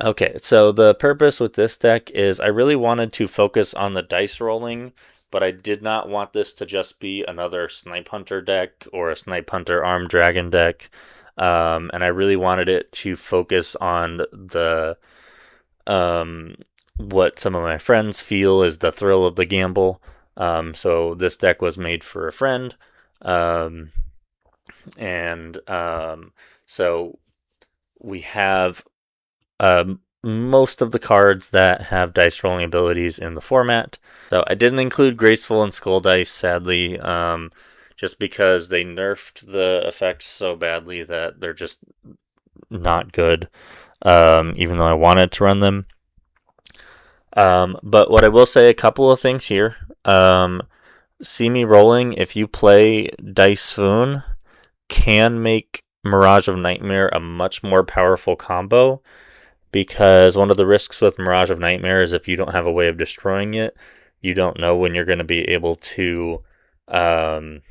Okay, so the purpose with this deck is I really wanted to focus on the dice rolling, but I did not want this to just be another Snipe Hunter deck or a Snipe Hunter Armed Dragon deck. And I really wanted it to focus on the um, what some of my friends feel is the thrill of the gamble. So this deck was made for a friend. Um, and so we have most of the cards that have dice rolling abilities in the format. So I didn't include Graceful and Skull Dice, sadly, just because they nerfed the effects so badly that they're just not good, even though I wanted to run them. But what I will say, a couple of things here. See Me Rolling, if you play Dice Swoon, can make Mirage of Nightmare a much more powerful combo because one of the risks with Mirage of Nightmare is if you don't have a way of destroying it, you don't know when you're going to be able to, um,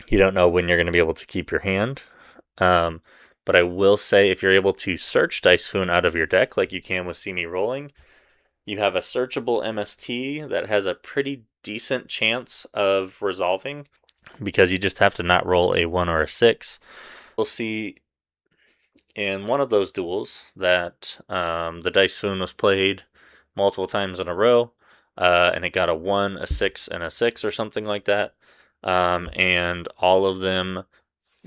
you don't know when you're going to be able to keep your hand. Um, but I will say, if you're able to search Dice Spoon out of your deck, like you can with See Me Rolling, you have a searchable MST that has a pretty decent chance of resolving because you just have to not roll a 1 or a 6. We'll see in one of those duels that the Dice Spoon was played multiple times in a row, and it got a 1, a 6, and a 6 or something like that. And all of them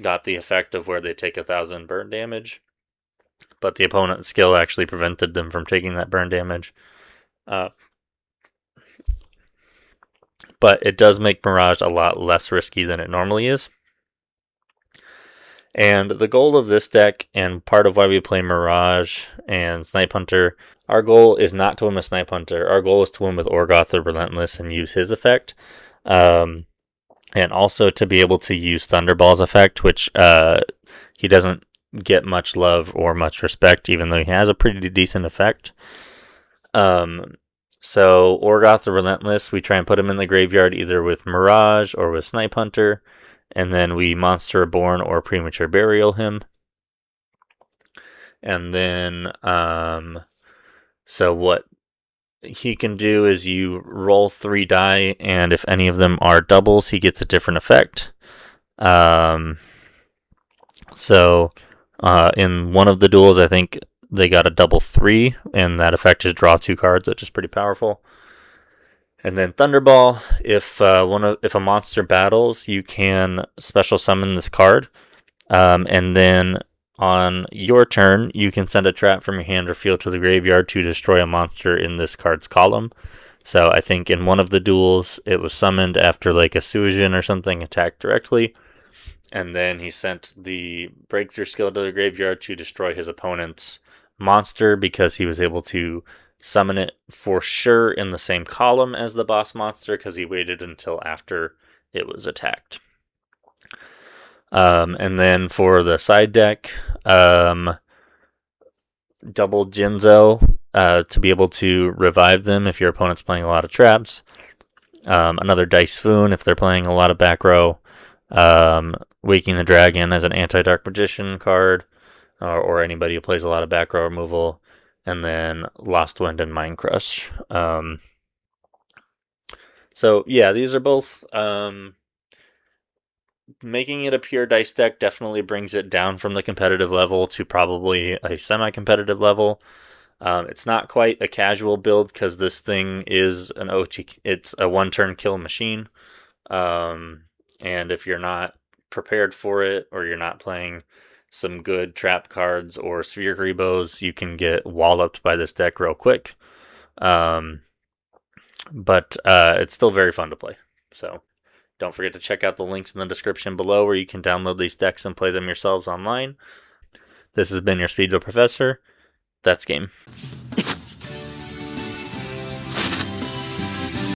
got the effect of where they take 1,000 burn damage, but the opponent's skill actually prevented them from taking that burn damage. Uh, but it does make Mirage a lot less risky than it normally is. And the goal of this deck, and part of why we play Mirage and Snipe Hunter, our goal is not to win with Snipe Hunter. Our goal is to win with Orgoth the Relentless and use his effect. Um, and also to be able to use Thunderball's effect, which he doesn't get much love or much respect, even though he has a pretty decent effect. Um, so Orgoth the Relentless, we try and put him in the graveyard either with Mirage or with Snipe Hunter, and then we Monster Reborn or Premature Burial him. And then, so what he can do is you roll 3 die, and if any of them are doubles, he gets a different effect. Um, so in one of the duels, I think they got a double 3, and that effect is draw 2 cards, which is pretty powerful. And then Thunderball, if a monster battles, you can special summon this card, and then on your turn, you can send a trap from your hand or field to the graveyard to destroy a monster in this card's column. So I think in one of the duels, it was summoned after like a Suijin or something attacked directly, and then he sent the breakthrough skill to the graveyard to destroy his opponent's monster because he was able to summon it for sure in the same column as the boss monster because he waited until after it was attacked. And then for the side deck, double Jinzo to be able to revive them if your opponent's playing a lot of traps. Another Dice Spoon if they're playing a lot of back row. Waking the Dragon as an anti-Dark Magician card, or anybody who plays a lot of back row removal. And then Lost Wind and Mind Crush. So yeah, these are both making it a pure dice deck definitely brings it down from the competitive level to probably a semi-competitive level. It's not quite a casual build because this thing is an OT. It's a one-turn kill machine, um, and if you're not prepared for it or you're not playing some good trap cards or sphere Greebos, you can get walloped by this deck real quick. Um, but it's still very fun to play. So don't forget to check out the links in the description below where you can download these decks and play them yourselves online. This has been your Speedo Professor. That's game.